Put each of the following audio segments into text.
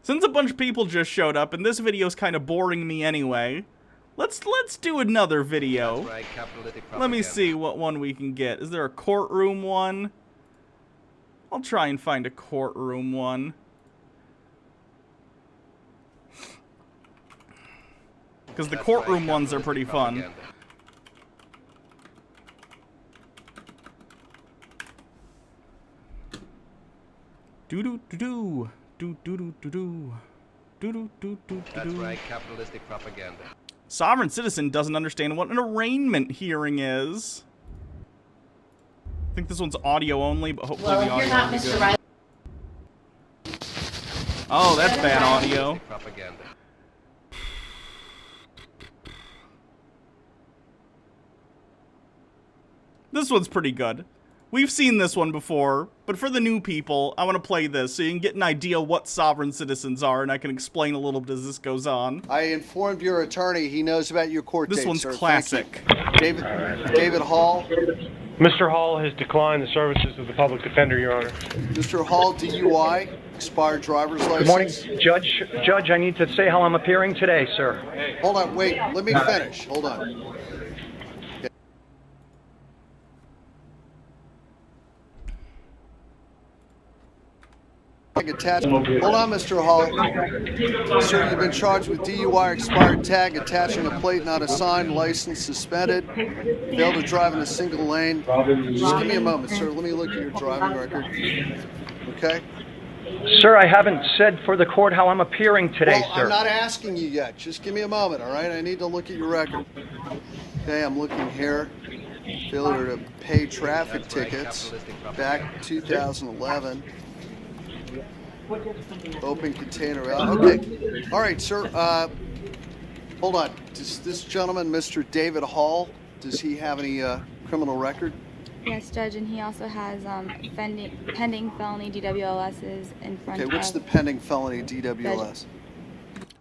Since a bunch of people just showed up, and this video's kind of boring me anyway, let's do another video. Right, let me see what one we can get. Is there a courtroom one? I'll try and find a courtroom one. Because the courtroom ones are pretty fun. Do-do-do-do. Do-do-do-do-do. Do-do-do-do-do. That's right, capitalistic propaganda. Sovereign citizen doesn't understand what an arraignment hearing is. I think this one's audio only, but hopefully the audio will be good. Oh, that's bad audio. This one's pretty good. We've seen this one before, but for the new people, I want to play this so you can get an idea what sovereign citizens are, and I can explain a little bit as this goes on. I informed your attorney he knows about your court date, This one's sir. classic. David Hall. Mr. Hall has declined the services of the public defender, Your Honor. Mr. Hall, DUI, expired driver's license. Good morning, Judge. Judge, I need to say how I'm appearing today, sir. Hold on, wait, let me finish. Hold on. Hold on, Mr. Hall. Sir, you've been charged with DUI, expired tag, attaching a plate not assigned, license suspended, failed to drive in a single lane. Just give me a moment, sir. Let me look at your driving record. Okay? Sir, I haven't said for the court how I'm appearing today, well, sir. I'm not asking you yet. Just give me a moment, all right? I need to look at your record. Okay, I'm looking here. Failure to pay traffic tickets back 2011. Open container out. Okay. All right, sir. Hold on. Does this gentleman, Mr. David Hall, does he have any criminal record? Yes, Judge, and he also has pending felony DWLSs in front of... Okay, what's the pending felony DWLS?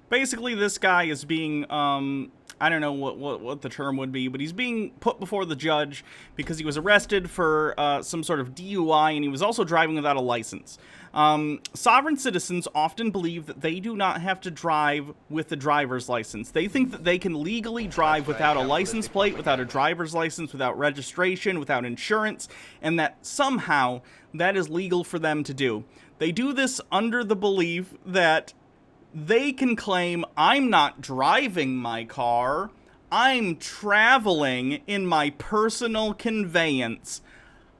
Basically, this guy is being, I don't know what the term would be, but he's being put before the judge because he was arrested for some sort of DUI, and he was also driving without a license. Sovereign citizens often believe that they do not have to drive with a driver's license. They think that they can legally drive without a license plate, without a driver's license, without registration, without insurance, and that somehow that is legal for them to do. They do this under the belief that they can claim, I'm not driving my car, I'm traveling in my personal conveyance.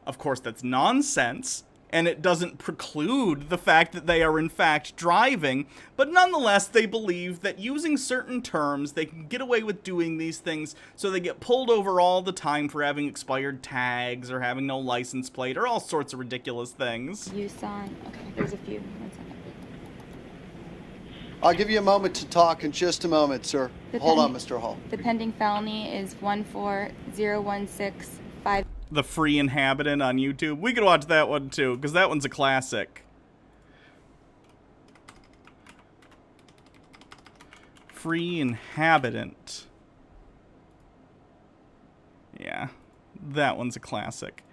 Of course, that's nonsense, and it doesn't preclude the fact that they are in fact driving, but nonetheless, they believe that using certain terms, they can get away with doing these things, so they get pulled over all the time for having expired tags, or having no license plate, or all sorts of ridiculous things. You saw... Okay, there's a few. One second. I'll give you a moment to talk in just a moment, sir. Hold on, Mr. Hall. The pending felony is 14016. The Free Inhabitant on YouTube. We could watch that one too, because that one's a classic. Free Inhabitant. Yeah, that one's a classic.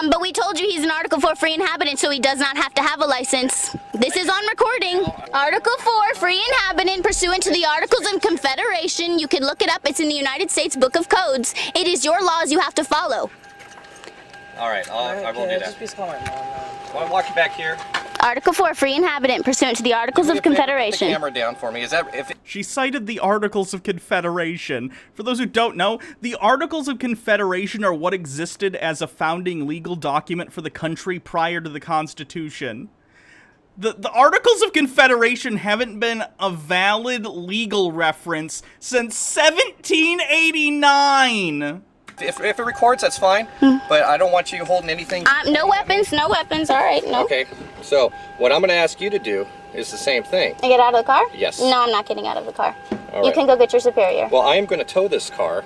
But we told you he's an Article 4 free inhabitant, so he does not have to have a license. This is on recording. Article 4, free inhabitant, pursuant to the Articles of Confederation. You can look it up. It's in the United States Book of Codes. It is your laws you have to follow. All right, I will do that. Want to walk you back here? Article 4, free inhabitant, pursuant to the Articles of Confederation. Put the camera down for me. Is that if She cited the Articles of Confederation. For those who don't know, the Articles of Confederation are what existed as a founding legal document for the country prior to the Constitution. The Articles of Confederation haven't been a valid legal reference since 1789. If it records, that's fine. But I don't want you holding anything. No weapons, no weapons. All right, no. Okay, so what I'm going to ask you to do is the same thing. I get out of the car? Yes. No, I'm not getting out of the car. All You right. can go get your superior. Well, I am going to tow this car,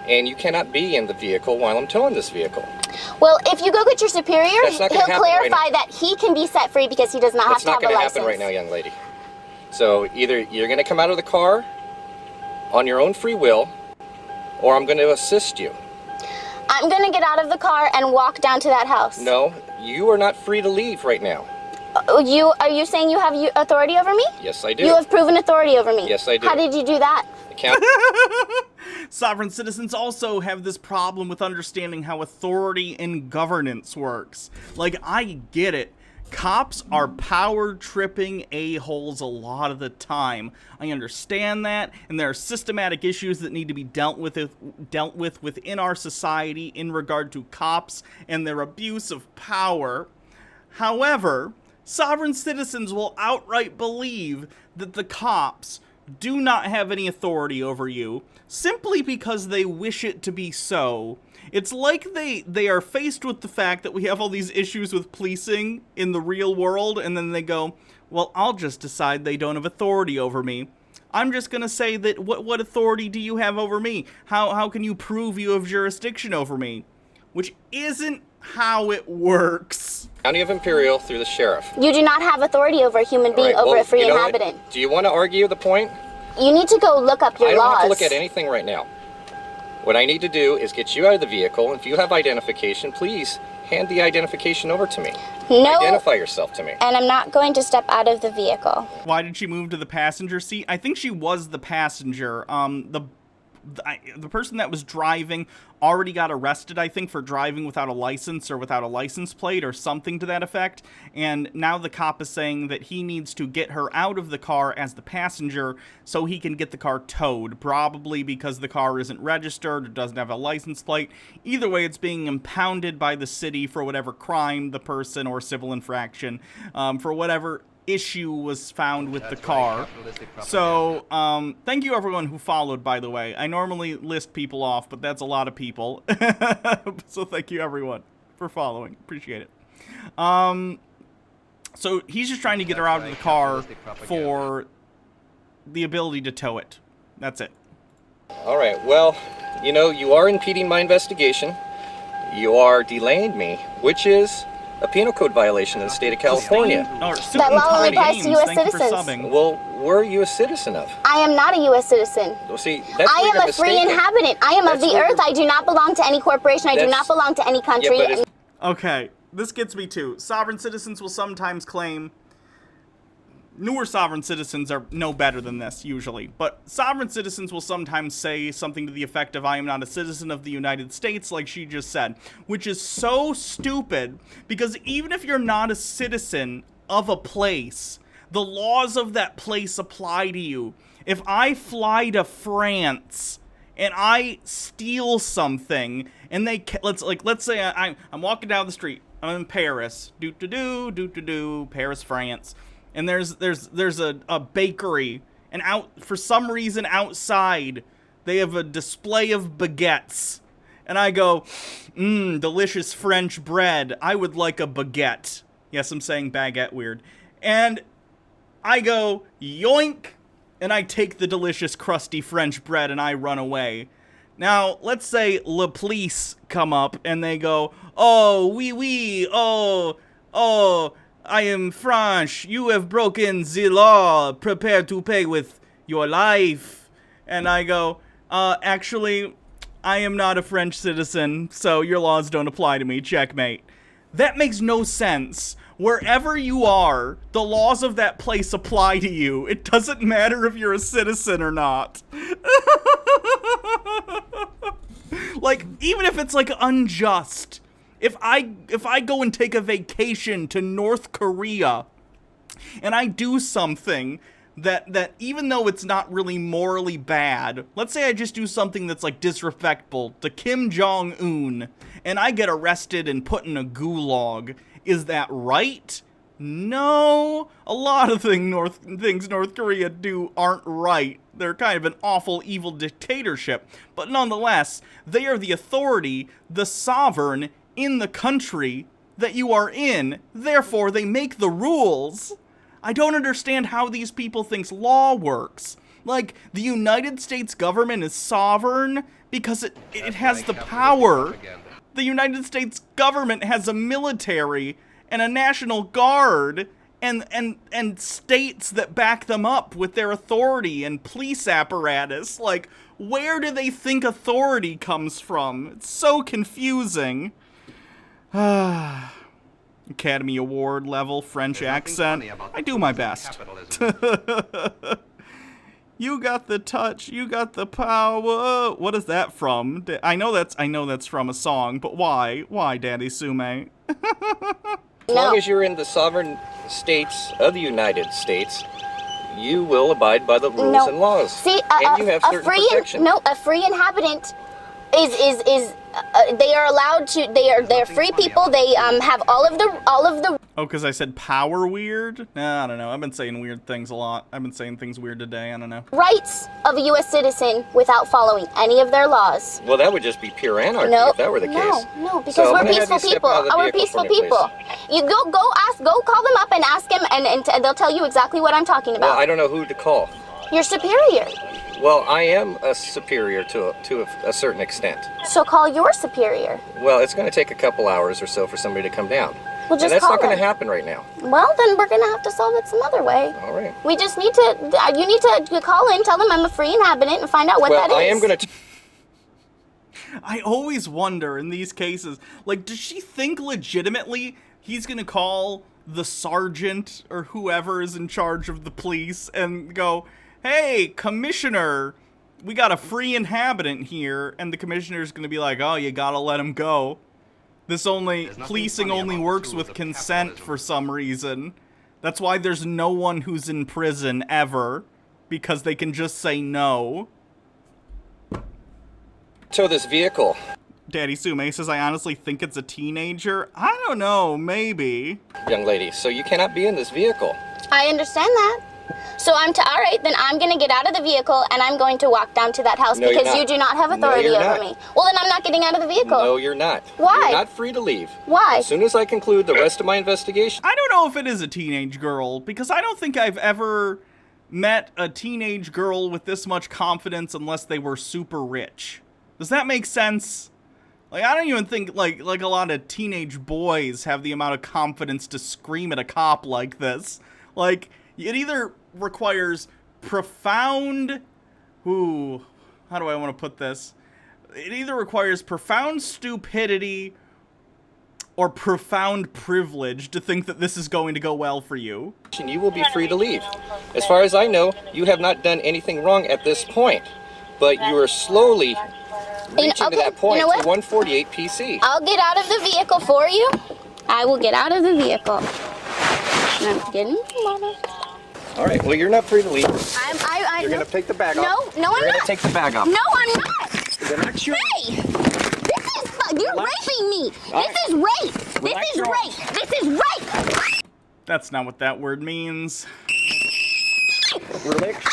and you cannot be in the vehicle while I'm towing this vehicle. Well, if you go get your superior, That's not he'll gonna happen right clarify now. that he can be set free because he does not have It's to have not a going to license. happen right now, young lady. So either you're going to come out of the car on your own free will, or I'm going to assist you. I'm going to get out of the car and walk down to that house. No, you are not free to leave right now. Are you saying you have authority over me? Yes, I do. You have proven authority over me. Yes, I do. How did you do that? Sovereign citizens also have this problem with understanding how authority and governance works. Like, I get it. Cops are power-tripping a-holes a lot of the time. I understand that, and there are systematic issues that need to be dealt with within our society in regard to cops and their abuse of power. However, sovereign citizens will outright believe that the cops do not have any authority over you, simply because they wish it to be so. It's like they are faced with the fact that we have all these issues with policing in the real world, and then they go, well, I'll just decide they don't have authority over me. I'm just going to say that what authority do you have over me? How can you prove you have jurisdiction over me? Which isn't how it works. County of Imperial through the sheriff. You do not have authority over a human being, over a free inhabitant. Do you want to argue the point? You need to go look up your laws. I don't have to look at anything right now. What I need to do is get you out of the vehicle. If you have identification, please hand the identification over to me. No. Identify yourself to me. And I'm not going to step out of the vehicle. Why did she move to the passenger seat? I think she was the passenger. The person that was driving already got arrested, I think, for driving without a license or without a license plate or something to that effect. And now the cop is saying that he needs to get her out of the car as the passenger so he can get the car towed, probably because the car isn't registered or doesn't have a license plate. Either way, it's being impounded by the city for whatever crime the person or civil infraction, for whatever issue was found with the car. So, thank you everyone who followed, by the way. I normally list people off, but that's a lot of people. So thank you everyone for following. Appreciate it. So he's just trying to get her out of the car for the ability to tow it. That's it. Alright, well, you know, you are impeding my investigation. You are delaying me, which is a penal code violation in the state of California. That law only applies to U.S. citizens. Well, where are you a citizen of? I am not a U.S. citizen. Well, see, that's I am a free inhabitant. I am of the earth. I do not belong to any corporation. I do not belong to any country. Yeah, okay, this gets me too. Sovereign citizens will sometimes claim... Newer sovereign citizens are no better than this, usually. But sovereign citizens will sometimes say something to the effect of, I am not a citizen of the United States, like she just said. Which is so stupid, because even if you're not a citizen of a place, the laws of that place apply to you. If I fly to France and I steal something, and let's say I'm walking down the street, I'm in Paris, Paris, France. And there's a bakery, and for some reason outside they have a display of baguettes, and I go, delicious French bread. I would like a baguette. Yes, I'm saying baguette weird. And I go, yoink, and I take the delicious crusty French bread and I run away. Now, let's say le police come up and they go, oh, oui, oh, I am French. You have broken the law. Prepare to pay with your life. And I go, actually, I am not a French citizen, so your laws don't apply to me. Checkmate. That makes no sense. Wherever you are, the laws of that place apply to you. It doesn't matter if you're a citizen or not. Like, even if it's, like, unjust. If I go and take a vacation to North Korea and I do something that even though it's not really morally bad, let's say I just do something that's like disrespectful to Kim Jong-un and I get arrested and put in a gulag, is that right? No. A lot of things North Korea do aren't right. They're kind of an awful, evil dictatorship. But nonetheless, they are the authority, the sovereign, in the country that you are in, therefore they make the rules. I don't understand how these people think law works. Like, the United States government is sovereign because it has the power. The United States government has a military and a national guard and states that back them up with their authority and police apparatus. Like, where do they think authority comes from? It's so confusing. Academy Award level French There's nothing accent. funny about I do my the best. capitalism. You got the touch, you got the power. What is that from? I know that's from a song, but why? Why, Daddy Sume? As long as you're in the sovereign states of the United States, you will abide by the rules and laws. See, and you have certain protections. a free inhabitant is they are allowed to. They're free people. They have all of the. Oh, because I said power weird? Nah, I don't know. I've been saying weird things a lot. I've been saying things weird today. I don't know. Rights of a U.S. citizen without following any of their laws. Well, that would just be pure anarchy No, if that were the case. No, because So we're I'm gonna have peaceful you step people. out of the We're vehicle peaceful for me, people. You go call them up and ask them, and they'll tell you exactly what I'm talking about. Well, I don't know who to call. Your superior. Well, I am a superior to a certain extent. So call your superior. Well, it's going to take a couple hours or so for somebody to come down. Well, just and that's call not going to them. happen right now. Well, then we're gonna have to solve it some other way. All right. We just need to. You need to call in, tell them I'm a free inhabitant, and find out what Well, that is. I am going to. I always wonder in these cases, like, does she think legitimately he's gonna call the sergeant or whoever is in charge of the police and go, hey, commissioner, we got a free inhabitant here, and the commissioner's gonna be like, oh, you gotta let him go. Policing only works with consent for some reason. That's why there's no one who's in prison ever, because they can just say no. tow this vehicle. Daddy Sume says, I honestly think it's a teenager. I don't know, maybe. Young lady, so you cannot be in this vehicle. I understand that. So all right, then I'm gonna get out of the vehicle and I'm going to walk down to that house No, you're because not. you do not have No, authority you're over not. me. Well, then I'm not getting out of the vehicle. No, you're not. Why? You're not free to leave. Why? As soon as I conclude the rest of my investigation. I don't know if it is a teenage girl, because I don't think I've ever met a teenage girl with this much confidence unless they were super rich. Does that make sense? Like, I don't even think, like a lot of teenage boys have the amount of confidence to scream at a cop like this. Like, it either requires profound... Ooh, how do I want to put this? It either requires profound stupidity or profound privilege to think that this is going to go well for you. You will be free to leave. As far as I know, you have not done anything wrong at this point. But you are slowly reaching to that point you know what? to 148 PC. I'll get out of the vehicle for you. I will get out of the vehicle. I'm getting All right, well, you're not free to leave. You're going to take the bag No, off. no, I'm You're going not. to take the bag off. No, I'm not. Relax your... Hey! You're raping me. This is rape. This is rape. This is rape. That's not what that word means. Relax.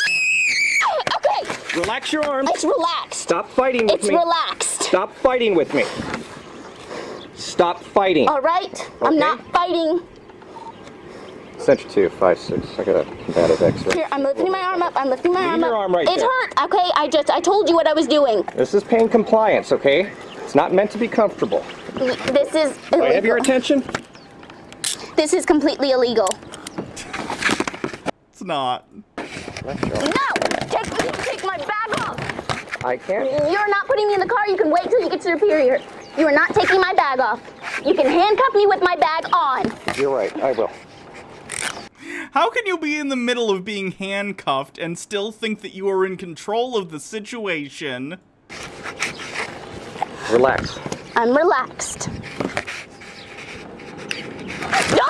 Okay. Relax your arms. It's relaxed. Stop fighting with It's me. relaxed. Stop fighting with me. Stop fighting. All right. I'm not fighting. Center 2, 5, 6. I got a combative X-ray. Here, I'm lifting my arm up. I'm lifting my arm up. your arm right It there. hurt. Okay, I told you what I was doing. This is pain compliance, okay? It's not meant to be comfortable. This is Do I have your illegal. attention? This is completely illegal. It's not. No! Take my bag off. I can't. You're not putting me in the car. You can wait till you get to your superior. You are not taking my bag off. You can handcuff me with my bag on. You're right, I will. How can you be in the middle of being handcuffed and still think that you are in control of the situation? Relax. I'm relaxed. Don't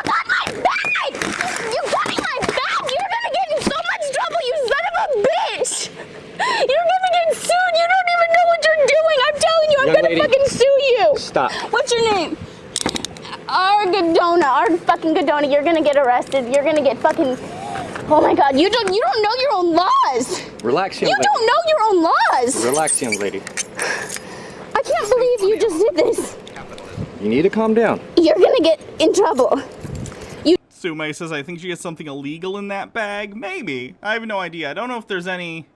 touch my bag! You touching my bag! You're gonna get in so much trouble, you son of a bitch! You're gonna get sued! You don't even know what you're doing! I'm telling you, I'm Young gonna lady, fucking sue you! Stop. What's your name? Our fucking Godona, you're gonna get arrested. You're gonna get fucking... Oh my god, you don't know your own laws! Relax, young You lady. don't know your own laws! Relax, young lady. I can't believe you just did this. You need to calm down. You're gonna get in trouble. Sume says, I think she has something illegal in that bag. Maybe. I have no idea. I don't know if there's any...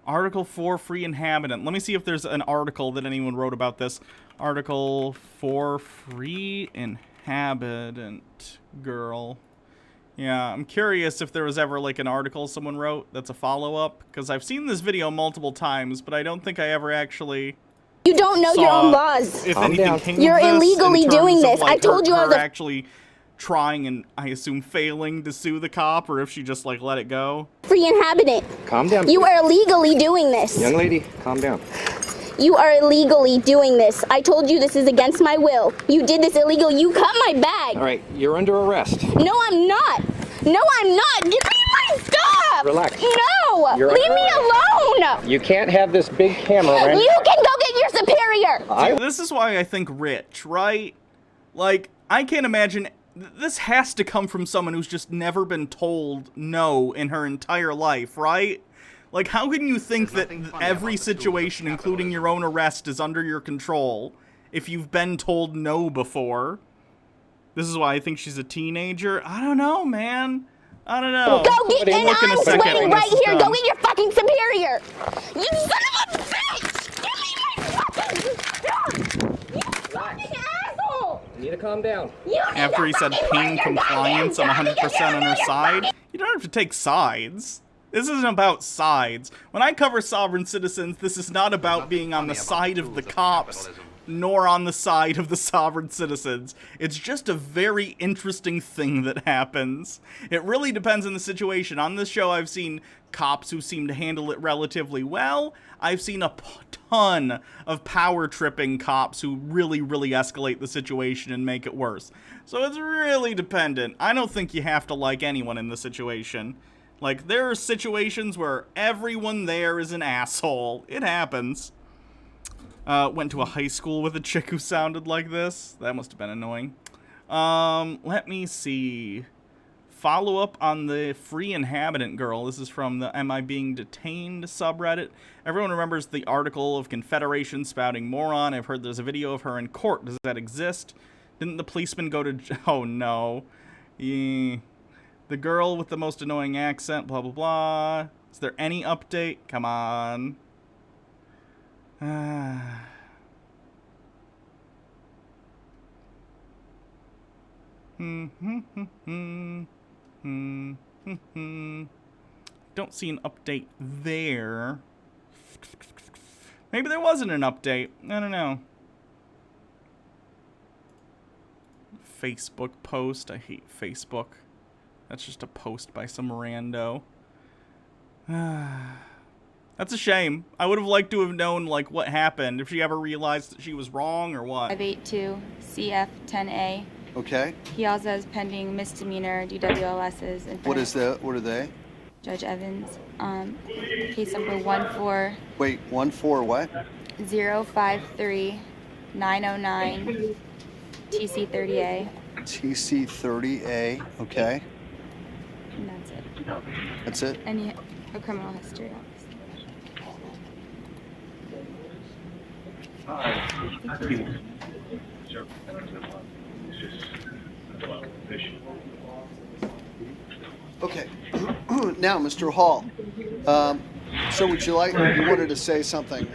Article 4, free inhabitant. Let me see if there's an article that anyone wrote about this. Article 4, free inhabitant girl. Yeah, I'm curious if there was ever, like, an article someone wrote that's a follow-up. Because I've seen this video multiple times, but I don't think I ever actually You don't know your own laws. If anything came You're of this, illegally in terms doing of, this. like, I told you I her was a actually trying and I assume failing to sue the cop, or if she just like let it go. free inhabitant. Calm down. You are illegally doing this. Young lady, calm down. You are illegally doing this. I told you this is against my will. You did this illegally. You cut my bag. All right, you're under arrest. No, I'm not. No, I'm not. Give me my stuff. Relax. No. You're Leave under me alone. You can't have this big camera around. You can go get your superior. This is why I think Rich, right? Like, I can't imagine. This has to come from someone who's just never been told no in her entire life, right? Like, how can you think that every situation, including your own arrest, is under your control if you've been told no before? This is why I think she's a teenager. I don't know, man. I don't know. Go get, and Look in a I'm second sweating when right this is here. done. Go get your fucking superior. You son of a bitch. Give me my fucking stuff. You fucking asshole. You need to calm down. You need After to he said fucking pain put your compliance, I'm goddamn 100% on her fucking- side. You don't have to take sides. This isn't about sides. When I cover sovereign citizens, this is not about being on the side of the cops, nor on the side of the sovereign citizens. It's just a very interesting thing that happens. It really depends on the situation. On this show, I've seen cops who seem to handle it relatively well. I've seen a ton of power-tripping cops who really, really escalate the situation and make it worse. So it's really dependent. I don't think you have to like anyone in the situation. Like, there are situations where everyone there is an asshole. It happens. Went to a high school with a chick who sounded like this. That must have been annoying. Let me see. Follow up on the free inhabitant girl. This is from the Am I Being Detained subreddit. Everyone remembers the article of Confederation spouting moron. I've heard there's a video of her in court. Does that exist? Didn't the policeman go to... Oh, no. Yeah. The girl with the most annoying accent, blah, blah, blah. Is there any update? Come on. Don't see an update there. Maybe there wasn't an update. I don't know. Facebook post. I hate Facebook. That's just a post by some rando. That's a shame. I would have liked to have known, like, what happened. If she ever realized that she was wrong or what. 582 CF10A. Okay. He also has pending misdemeanor DWLSs. In What is that? What are they? Judge Evans. Case number 14. Wait, 1-4 what? 053909 TC30A. TC30A. Okay. And that's it. That's it? And a criminal history, obviously. Okay. Now, Mr. Hall. So would you wanted to say something?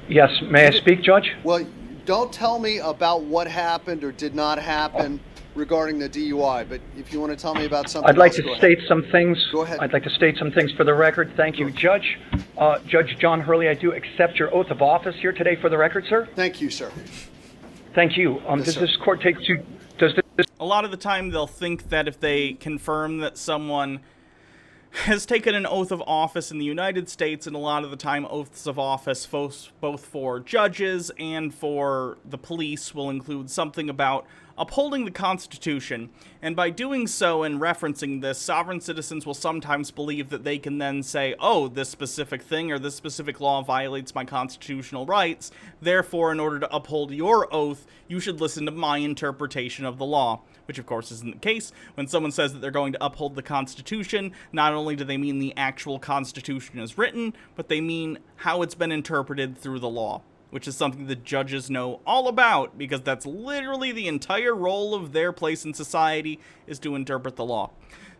Yes, may I speak, Judge? Well, don't tell me about what happened or did not happen regarding the DUI, but if you want to tell me about something I'd like else, to go ahead. state some things. Go ahead. I'd like to state some things for the record. Thank you, Judge. Judge John Hurley, I do accept your oath of office here today for the record, sir. Thank you, sir. Thank you. Yes, Does sir. this court take to... Does this... A lot of the time they'll think that if they confirm that someone has taken an oath of office in the United States, and a lot of the time oaths of office, both for judges and for the police, will include something about upholding the Constitution, and by doing so and referencing this, sovereign citizens will sometimes believe that they can then say, oh, this specific thing or this specific law violates my constitutional rights, therefore, in order to uphold your oath, you should listen to my interpretation of the law. Which, of course, isn't the case. When someone says that they're going to uphold the Constitution, not only do they mean the actual Constitution as written, but they mean how it's been interpreted through the law, which is something that judges know all about, because that's literally the entire role of their place in society, is to interpret the law.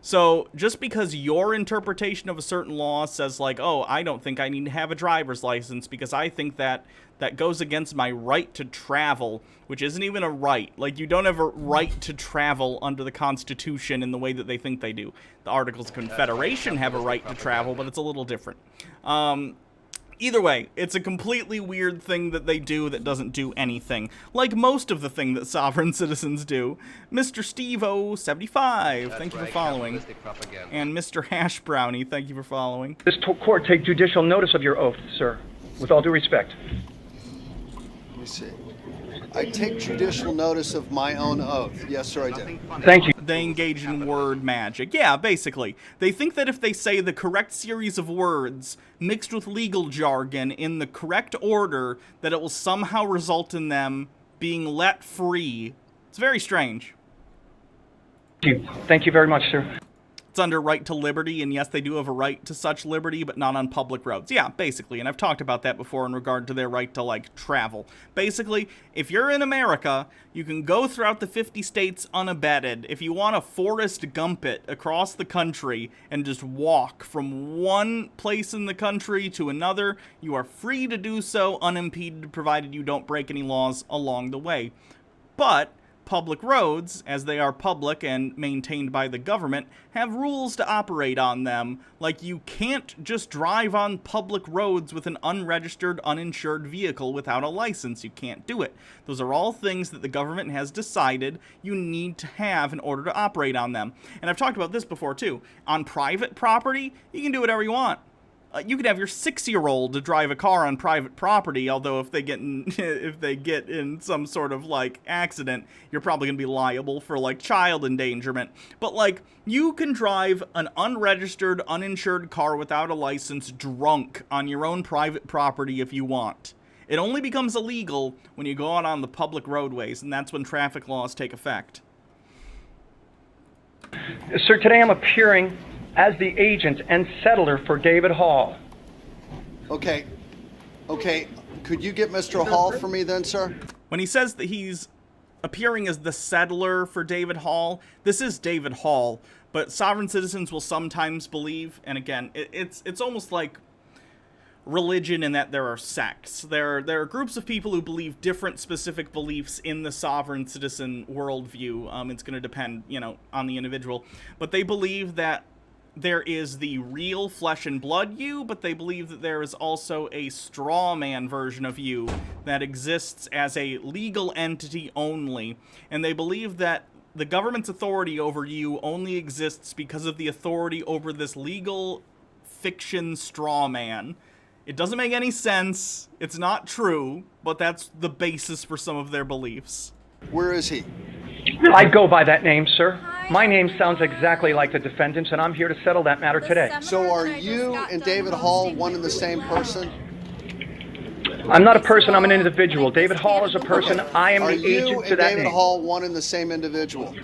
So, just because your interpretation of a certain law says, like, oh, I don't think I need to have a driver's license because I think that goes against my right to travel, which isn't even a right. Like, you don't have a right to travel under the Constitution in the way that they think they do. The Articles of Confederation have a right to travel, but it's a little different. Either way, it's a completely weird thing that they do that doesn't do anything. Like most of the thing that sovereign citizens do. Mr. Steve-O75, thank you for following. And Mr. Hash Brownie, thank you for following. This court take judicial notice of your oath, sir, with all due respect. Let me see. I take judicial notice of my own oath. Yes, sir, I do. Thank you. They engage in word magic. Yeah, basically. They think that if they say the correct series of words mixed with legal jargon in the correct order, that it will somehow result in them being let free. It's very strange. Thank you very much, sir. It's under right to liberty, and yes, they do have a right to such liberty, but not on public roads. Yeah, basically, and I've talked about that before in regard to their right to, like, travel. Basically, if you're in America, you can go throughout the 50 states unabated. If you want to Forrest Gump it across the country and just walk from one place in the country to another, you are free to do so unimpeded, provided you don't break any laws along the way. But public roads, as they are public and maintained by the government, have rules to operate on them. Like, you can't just drive on public roads with an unregistered, uninsured vehicle without a license. You can't do it. Those are all things that the government has decided you need to have in order to operate on them. And I've talked about this before, too. On private property, you can do whatever you want. You could have your 6-year-old to drive a car on private property, although if they get in some sort of, like, accident, you're probably going to be liable for, like, child endangerment. But, like, you can drive an unregistered, uninsured car without a license drunk on your own private property if you want. It only becomes illegal when you go out on the public roadways, and that's when traffic laws take effect. Sir, today I'm appearing as the agent and settler for David Hall. Okay. Could you get Mr. Hall for me then, sir? When he says that he's appearing as the settler for David Hall, this is David Hall, but sovereign citizens will sometimes believe, and again, it's almost like religion in that there are sects. There are groups of people who believe different specific beliefs in the sovereign citizen worldview. It's going to depend, on the individual, but they believe that there is the real flesh and blood you, but they believe that there is also a straw man version of you that exists as a legal entity only. And they believe that the government's authority over you only exists because of the authority over this legal fiction straw man. It doesn't make any sense. It's not true, but that's the basis for some of their beliefs. Where is he? I go by that name, sir. My name sounds exactly like the defendant's, and I'm here to settle that matter today. So are you and David Hall one and the same person? I'm not a person, I'm an individual. David Hall is a person, I am the agent to that name. Are you and David Hall one and the same individual?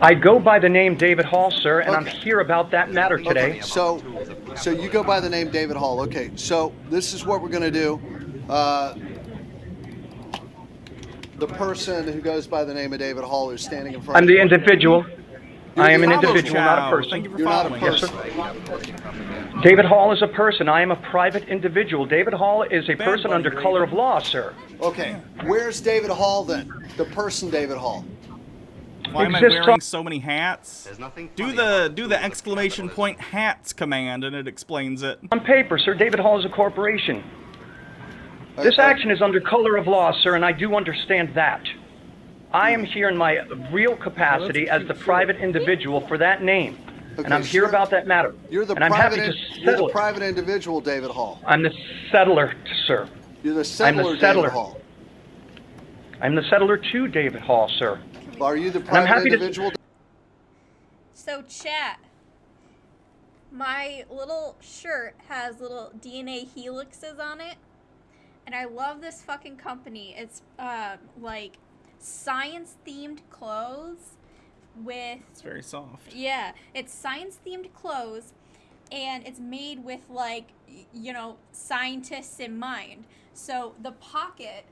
I go by the name David Hall, sir, and I'm here about that matter today. Okay, so you go by the name David Hall. Okay, so this is what we're going to do. The person who goes by the name of David Hall is standing in front I'm of the you. individual. I am an individual, not a person. Thank you for You're not a following. person. David Hall is a person. I am a private individual. David Hall is a person under color of law, sir. Okay, where's David Hall then? The person David Hall. Why am I wearing so many hats? Do the exclamation point hats command and it explains it. On paper, sir, David Hall is a corporation. This action is under color of law, sir, and I do understand that. I am here in my real capacity as the private individual for that name. Okay, And I'm here about that matter. You're the and I'm happy to settle it. private individual, David Hall. I'm the settler, sir. You're the settler, settler. David Hall. I'm the settler to David Hall, sir. Are you the I'm private happy to- individual? So chat, my little shirt has little DNA helixes on it, and I love this fucking company. It's like science-themed clothes with... It's very soft. Yeah, it's science-themed clothes, and it's made with, like, scientists in mind. So the pocket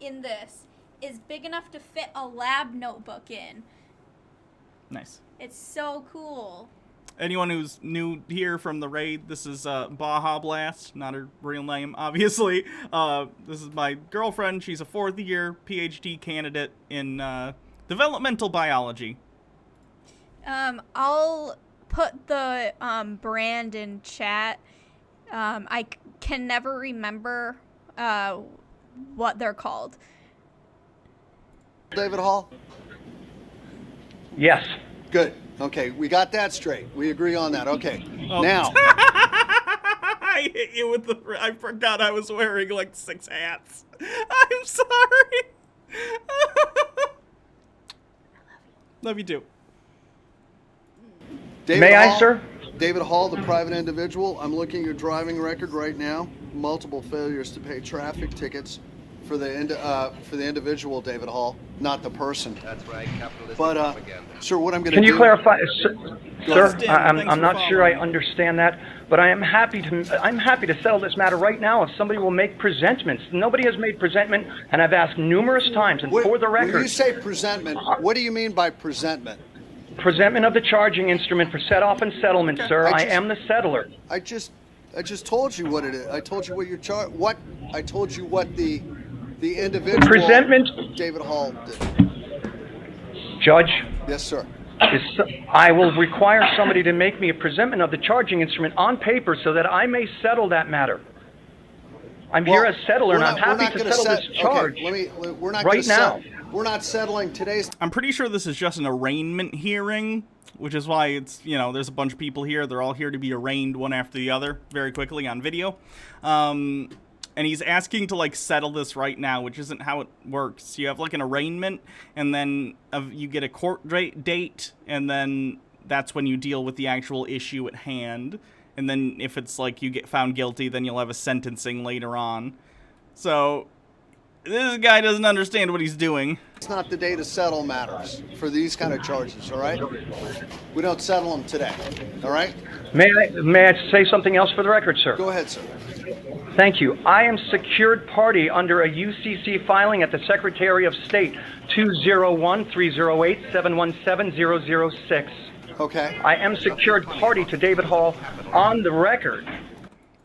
in this is big enough to fit a lab notebook in. Nice. It's so cool. Anyone who's new here from the raid, this is Baja Blast, not her real name, obviously. This is my girlfriend. She's a 4th-year PhD candidate in developmental biology. I'll put the brand in chat. Can never remember what they're called. David Hall? Yes. Good. Okay, we got that straight. We agree on that. Okay. Oh. Now. I hit you with the... I forgot I was wearing like 6 hats. I'm sorry. Love you too. David May Hall, I, sir? David Hall, the private individual. I'm looking at your driving record right now. Multiple failures to pay traffic tickets for the individual, David Hall, not the person. That's right, capitalist But, propaganda. sir, what I'm going to Can do... you clarify, sir? Justin, I'm thanks for not sure I following. understand that, but I'm happy to settle this matter right now if somebody will make presentments. Nobody has made presentment, and I've asked numerous times, and for the record, When you say presentment, what do you mean by presentment? presentment of the charging instrument for set-off and settlement, sir. I am the settler. I just told you what it is. I told you what your I told you what the individual Presentment. David Hall did. Judge, Yes, sir. I will require somebody to make me a presentment of the charging instrument on paper so that I may settle that matter. I'm here as settler, and I'm happy to settle this charge We're not right now. We're not settling today's. I'm pretty sure this is just an arraignment hearing, which is why it's, you know, there's a bunch of people here. They're all here to be arraigned one after the other very quickly on video. And he's asking to, like, settle this right now, which isn't how it works. You have, like, an arraignment, and then you get a court date, and then that's when you deal with the actual issue at hand. And then if it's, like, you get found guilty, then you'll have a sentencing later on. So, this guy doesn't understand what he's doing. It's not the day to settle matters for these kind of charges, all right? We don't settle them today, all right? May I say something else for the record, sir? Go ahead, sir. Thank you. I am secured party under a UCC filing at the Secretary of State 201-308-717-006. Okay. I am secured party to David Hall on the record.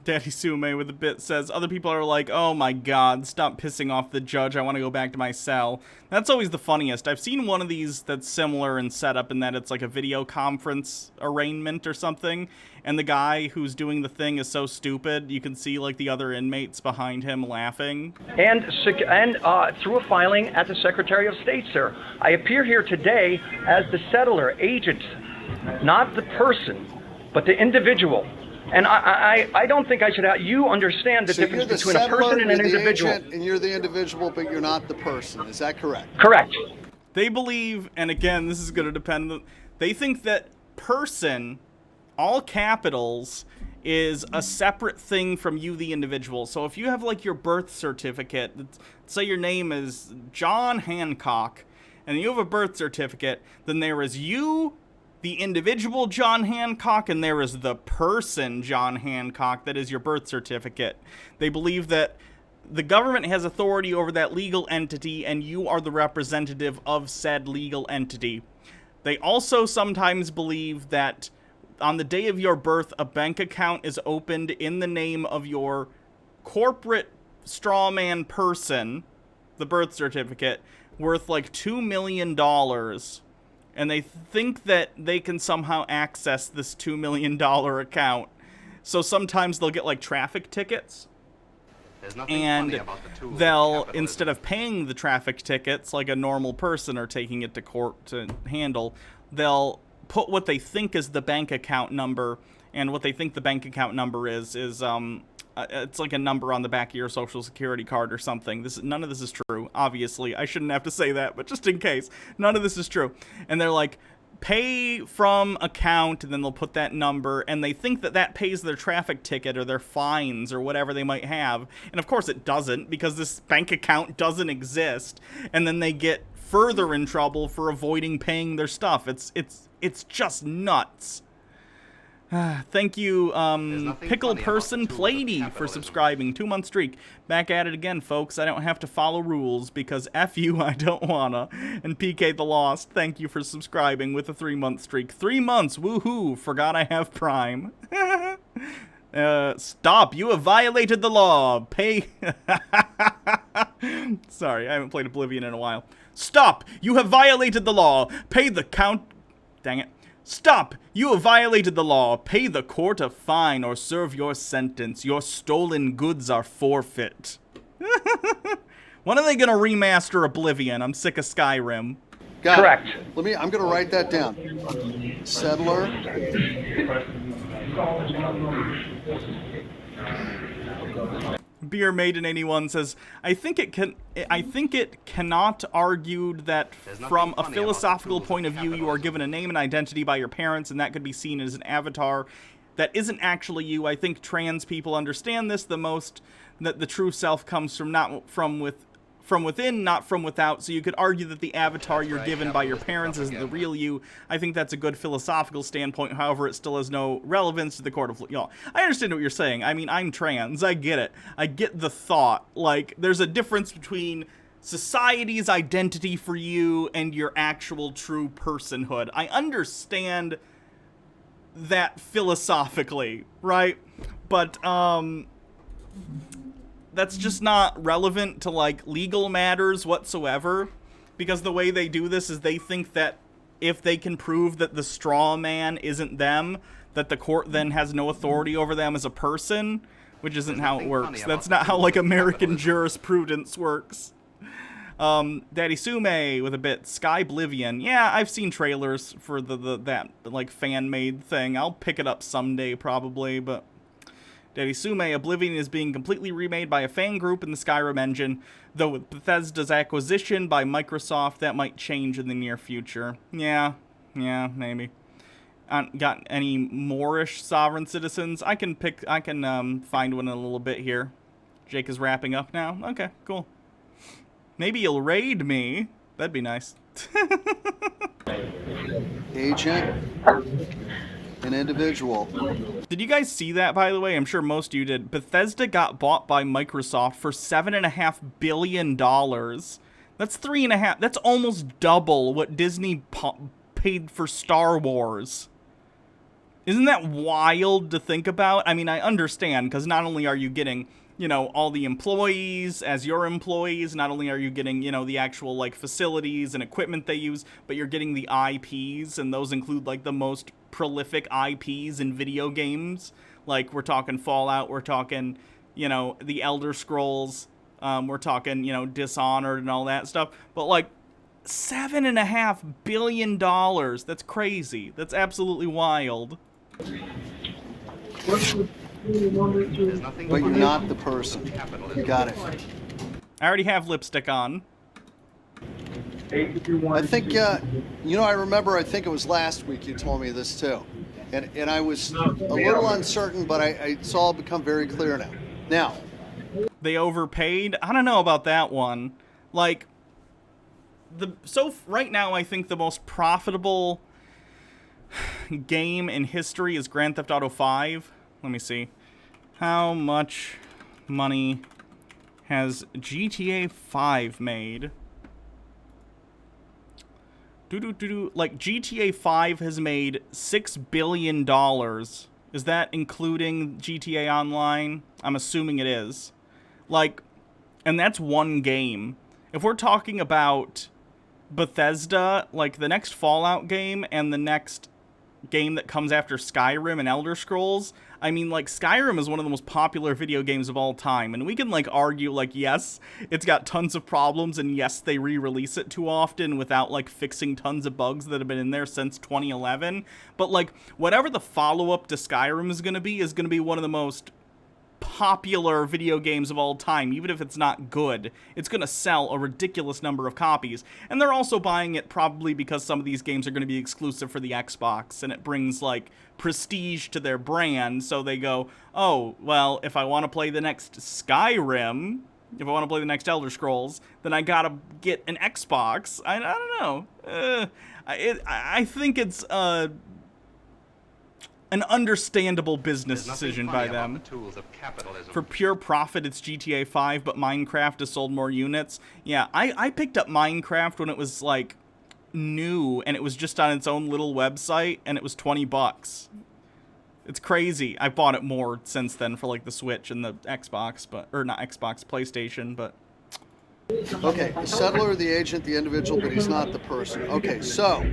Daddy Sume with a bit says, other people are like, oh my god, stop pissing off the judge, I want to go back to my cell. That's always the funniest. I've seen one of these that's similar in setup in that it's like a video conference arraignment or something, and the guy who's doing the thing is so stupid, you can see like the other inmates behind him laughing. And through a filing at the Secretary of State, sir. I appear here today as the settler, agent, not the person, but the individual. And I don't think I should have... You understand the difference between a person and an individual. And you're the individual, but you're not the person. Is that correct? Correct. They believe, and again, this is going to depend, they think that person, all capitals, is a separate thing from you, the individual. So if you have, like, your birth certificate, say your name is John Hancock, and you have a birth certificate, then there is you, the individual John Hancock, and there is the person John Hancock that is your birth certificate. They believe that the government has authority over that legal entity, and you are the representative of said legal entity. They also sometimes believe that on the day of your birth, a bank account is opened in the name of your corporate strawman person, the birth certificate, worth like $2 million. And they think that they can somehow access this $2 million account. So sometimes they'll get like traffic tickets. And they'll, instead of paying the traffic tickets like a normal person or taking it to court to handle, they'll put what they think is the bank account number. And what they think the bank account number is it's like a number on the back of your social security card or something. None of this is true, obviously. I shouldn't have to say that, but just in case, none of this is true. And they're like, pay from account, and then they'll put that number, and they think that that pays their traffic ticket or their fines or whatever they might have. And of course it doesn't, because this bank account doesn't exist. And then they get further in trouble for avoiding paying their stuff. It's just nuts. Thank you, Pickle Person Plady, for subscribing. 2-month streak. Back at it again, folks. I don't have to follow rules because F you, I don't wanna. And PK the Lost, thank you for subscribing with a 3-month streak. 3 months, woohoo! Forgot I have Prime. Stop! You have violated the law. Pay. Sorry, I haven't played Oblivion in a while. Stop! You have violated the law. Pay the count. Dang it. Stop! You have violated the law. Pay the court a fine or serve your sentence. Your stolen goods are forfeit. When are they gonna remaster Oblivion? I'm sick of Skyrim. Got Correct. it. I'm going to write that down. Settler. Beer Maiden 81 says, I think it cannot argued that from a philosophical point of view you are given a name and identity by your parents, and that could be seen as an avatar that isn't actually you. I think trans people understand this the most, that the true self comes from from within, not from without. So you could argue that the avatar you're given by your parents isn't the real you. I think that's a good philosophical standpoint. However, it still has no relevance to the court of law. I understand what you're saying. I mean, I'm trans. I get it. I get the thought. Like, there's a difference between society's identity for you and your actual true personhood. I understand that philosophically, right? But, that's just not relevant to, like, legal matters whatsoever, because the way they do this is they think that if they can prove that the straw man isn't them, that the court then has no authority over them as a person, which isn't how it works. That's not how, like, American jurisprudence works. Daddy Sume with a bit. Sky Oblivion. Yeah, I've seen trailers for that, like, fan-made thing. I'll pick it up someday, probably, but... Daddy Sume, Oblivion is being completely remade by a fan group in the Skyrim engine, though with Bethesda's acquisition by Microsoft, that might change in the near future. Yeah, maybe. Got any Moorish sovereign citizens? I can find one in a little bit here. Jake is wrapping up now. Okay, cool. Maybe you'll raid me. That'd be nice. Agent. An individual. Did you guys see that, by the way? I'm sure most of you did. Bethesda got bought by Microsoft for $7.5 billion. That's that's almost double what Disney paid for Star Wars. Isn't that wild to think about? I mean, I understand, because not only are you getting, you know, all the employees as your employees, not only are you getting, you know, the actual, like, facilities and equipment they use, but you're getting the IPs, and those include, like, the most prolific IPs in video games. Like, we're talking Fallout, we're talking, you know, the Elder Scrolls, we're talking, you know, Dishonored and all that stuff. But, like, $7.5 billion. That's crazy. That's absolutely wild. But you're not the person. You got it. I already have lipstick on. I think, I remember, I think it was last week you told me this too. And I was a little uncertain, but it's all become very clear now. Now. They overpaid? I don't know about that one. Like, right now I think the most profitable game in history is Grand Theft Auto 5. Let me see. How much money has GTA 5 made? Like, GTA 5 has made $6 billion. Is that including GTA Online? I'm assuming it is. Like, and that's one game. If we're talking about Bethesda, like, the next Fallout game and the next game that comes after Skyrim and Elder Scrolls, I mean, like, Skyrim is one of the most popular video games of all time, and we can, like, argue, like, yes, it's got tons of problems, and yes, they re-release it too often without, like, fixing tons of bugs that have been in there since 2011, but, like, whatever the follow-up to Skyrim is gonna be one of the most popular video games of all time. Even if it's not good, it's going to sell a ridiculous number of copies. And they're also buying it probably because some of these games are going to be exclusive for the Xbox, and it brings, like, prestige to their brand. So they go, oh, well, if I want to play the next Skyrim, if I want to play the next Elder Scrolls, then I gotta get an Xbox. I don't know. I think it's an understandable business decision by them. For pure profit, it's GTA 5, but Minecraft has sold more units. Yeah, I picked up Minecraft when it was, like, new, and it was just on its own little website, and it was $20. It's crazy. I bought it more since then for, like, the Switch and the Xbox, or not Xbox, PlayStation, but... Okay, the settler, the agent, the individual, but he's not the person. Okay, so...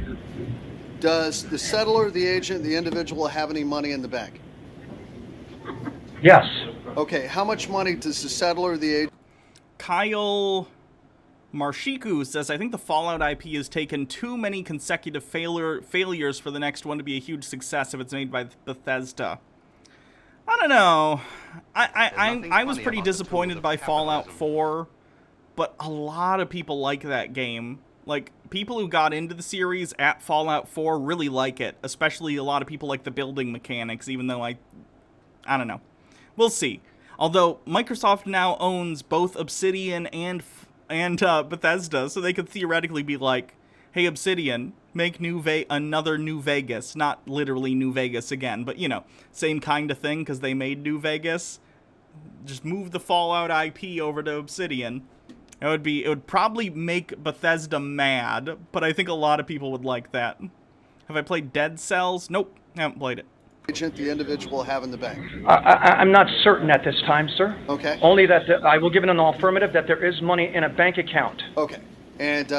Does the settler, the agent, the individual have any money in the bank? Yes. Okay, how much money does the settler, the agent... Kyle Marshiku says, I think the Fallout IP has taken too many consecutive failures for the next one to be a huge success if it's made by Bethesda. I don't know. I was pretty disappointed by Fallout 4, but a lot of people like that game. Like, people who got into the series at Fallout 4 really like it, especially a lot of people like the building mechanics, even though I don't know. We'll see. Although Microsoft now owns both Obsidian and Bethesda, so they could theoretically be like, hey, Obsidian, make another New Vegas. Not literally New Vegas again, but, you know, same kind of thing, because they made New Vegas. Just move the Fallout IP over to Obsidian. It would probably make Bethesda mad, but I think a lot of people would like that. Have I played Dead Cells? Nope, haven't played it. Agent the individual have in the bank? I'm not certain at this time, sir. Okay. Only that I will give it an affirmative that there is money in a bank account. Okay. And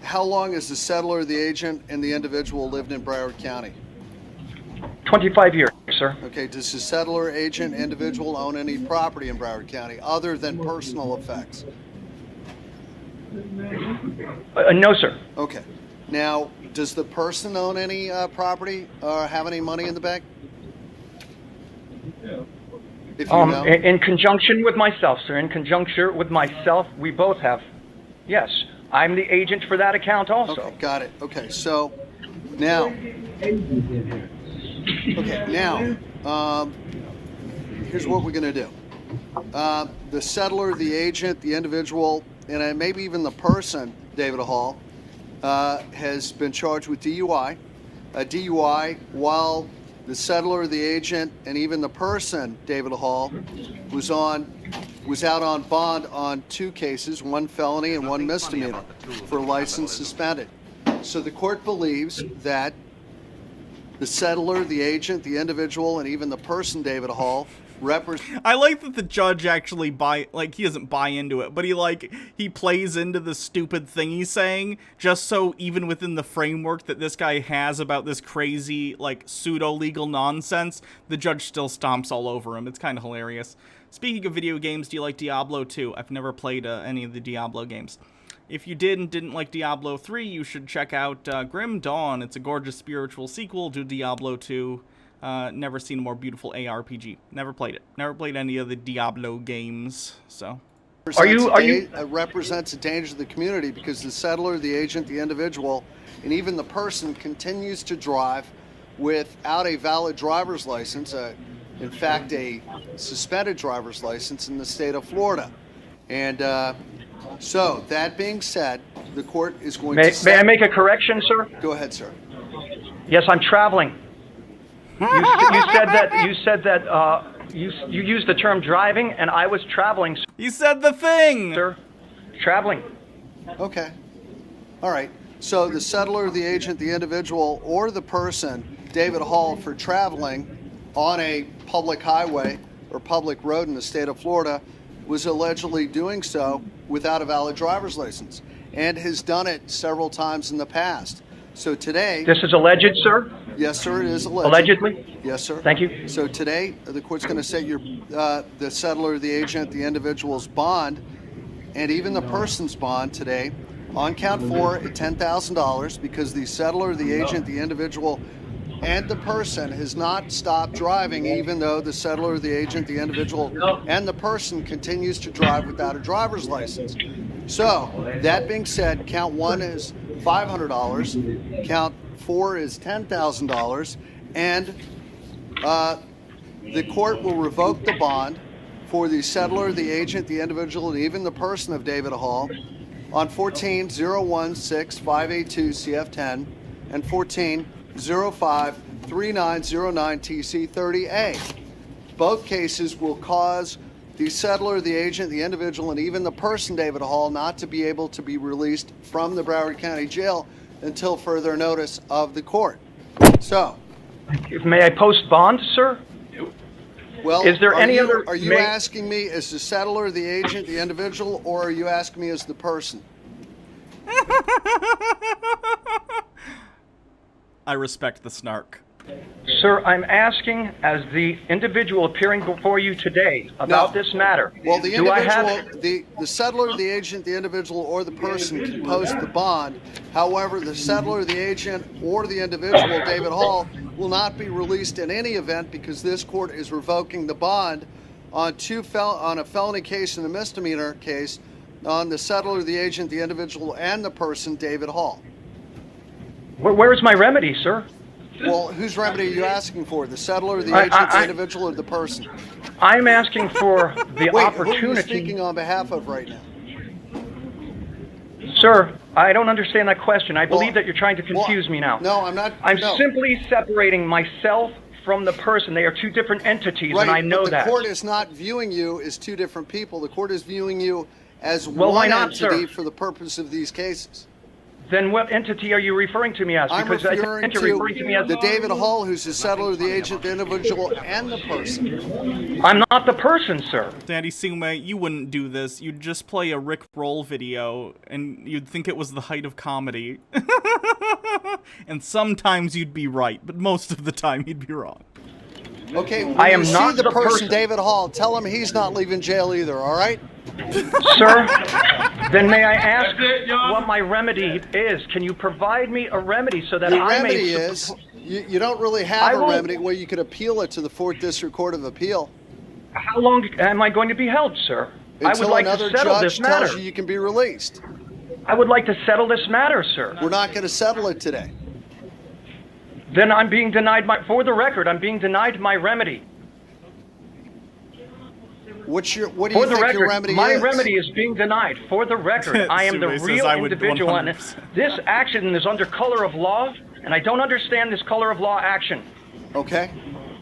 how long has the settler, the agent, and the individual lived in Broward County? 25 years, sir. Okay. Does the settler, agent, individual own any property in Broward County other than personal effects? No, sir. Okay. Now, does the person own any property or have any money in the bank? If you know. In conjunction with myself, sir. In conjunction with myself, we both have. Yes. I'm the agent for that account also. Okay, got it. Okay, so now. Okay, now, here's what we're going to do. The settler, the agent, the individual, and maybe even the person, David Hall, has been charged with DUI. DUI, while the settler, the agent, and even the person, David Hall, was out on bond on 2 cases, 1 felony and 1 misdemeanor, for license suspended. So the court believes that the settler, the agent, the individual, and even the person, David Hall, I like that the judge actually he doesn't buy into it, but he plays into the stupid thing he's saying, just so even within the framework that this guy has about this crazy, pseudo-legal nonsense, the judge still stomps all over him. It's kind of hilarious. Speaking of video games, do you like Diablo 2? I've never played any of the Diablo games. If you did and didn't like Diablo 3, you should check out Grim Dawn. It's a gorgeous spiritual sequel to Diablo 2. Never seen a more beautiful ARPG. Never played it. Never played any of the Diablo games. So, represents a danger to the community because the settler, the agent, the individual, and even the person continues to drive without a valid driver's license. In fact, a suspended driver's license in the state of Florida. And so, that being said, the court is going to. May I make a correction, sir? Go ahead, sir. Yes, I'm traveling. You said that you used the term driving, and I was traveling. You said the thing, sir. Traveling. Okay. All right. So the settler, the agent, the individual, or the person, David Hall, for traveling on a public highway or public road in the state of Florida, was allegedly doing so without a valid driver's license, and has done it several times in the past. So today... This is alleged, sir? Yes, sir, it is alleged. Allegedly? Yes, sir. Thank you. So today, the court's going to set the settler, the agent, the individual's bond, and even the person's bond today on count 4 at $10,000 because the settler, the agent, the individual, and the person has not stopped driving, even though the settler, the agent, the individual, and the person continues to drive without a driver's license. So, that being said, count 1 is $500, count 4 is $10,000, and the court will revoke the bond for the settler, the agent, the individual, and even the person of David Hall on 14-016-582-CF10 and 14-05-3909-TC30A. Both cases will cause the settler, the agent, the individual, and even the person, David Hall, not to be able to be released from the Broward County Jail until further notice of the court. So, may I post bond, sir? Well, is there any other? Are you asking me as the settler, the agent, the individual, or are you asking me as the person? I respect the snark. Sir, I'm asking, as the individual appearing before you today about this matter, Well, the do I individual, have... the settler, the agent, the individual, or the person can post the bond. However, the settler, the agent, or the individual, David Hall, will not be released in any event because this court is revoking the bond on a felony case and a misdemeanor case on the settler, the agent, the individual, and the person, David Hall. Where is my remedy, sir? Well, whose remedy are you asking for? The settler, the agent, the individual, or the person? I'm asking for the Wait, opportunity... who are you speaking on behalf of right now? Sir, I don't understand that question. I believe that you're trying to confuse me now. No, I'm not. I'm no. simply separating myself from the person. They are two different entities, Right, and I know but that. the court is not viewing you as two different people. The court is viewing you as Well, why one not, entity sir? for the purpose of these cases. Then what entity are you referring to me as? I'm Because I referring think to you're referring to me as... the David Hall, who's the settler, the agent, the individual, and the person. I'm not the person, sir. Daddy Sume, you wouldn't do this. You'd just play a Rick Roll video, and you'd think it was the height of comedy. And sometimes you'd be right, but most of the time you'd be wrong. Okay, when I am you not see the the person, person. David Hall, tell him he's not leaving jail either, all right? Sir, then may I ask what my remedy is? Can you provide me a remedy so that The I may... remedy is, you don't really I have a will- remedy where you could appeal it to the 4th District Court of Appeal. How long am I going to be held, sir? I would Until like another to settle judge this matter. tells you can be released. I would like to settle this matter, sir. We're not going to settle it today. Then I'm being denied my... For the record, I'm being denied my remedy. What do you For the think your record, remedy my is? remedy is being denied. For the record, I am the Sue says real I would individual, and 100%. this action is under color of law, and I don't understand this color of law action. Okay.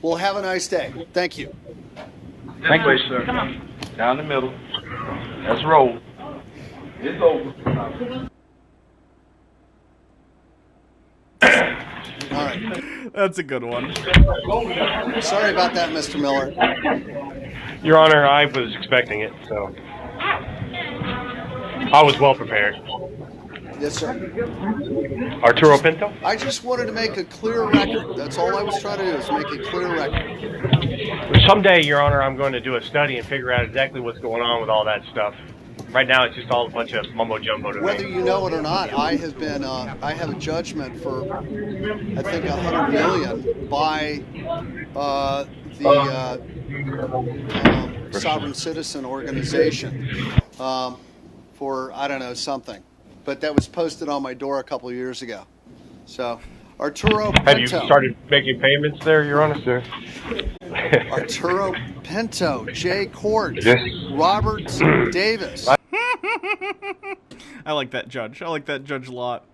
Well, have a nice day. Thank you. Thank you, sir. Down the middle. Let's roll. It's over. All right. That's a good one. Sorry about that, Mr. Miller. Your Honor, I was expecting it, so I was well prepared. Yes, sir. Arturo Pinto? I just wanted to make a clear record. That's all I was trying to do, is make a clear record. Someday, Your Honor, I'm going to do a study and figure out exactly what's going on with all that stuff. Right now, it's just all a bunch of mumbo jumbo to Whether me. you know it or not, I have been, I have a judgment for, I think, $100 million by the Sovereign Citizen Organization for, I don't know, something. But that was posted on my door a couple of years ago. So, Arturo Pinto. Have you started making payments there, Your Honor, sir? Arturo Pinto, Jay Court, Yes. Robert Davis. I like that judge. I like that judge a lot.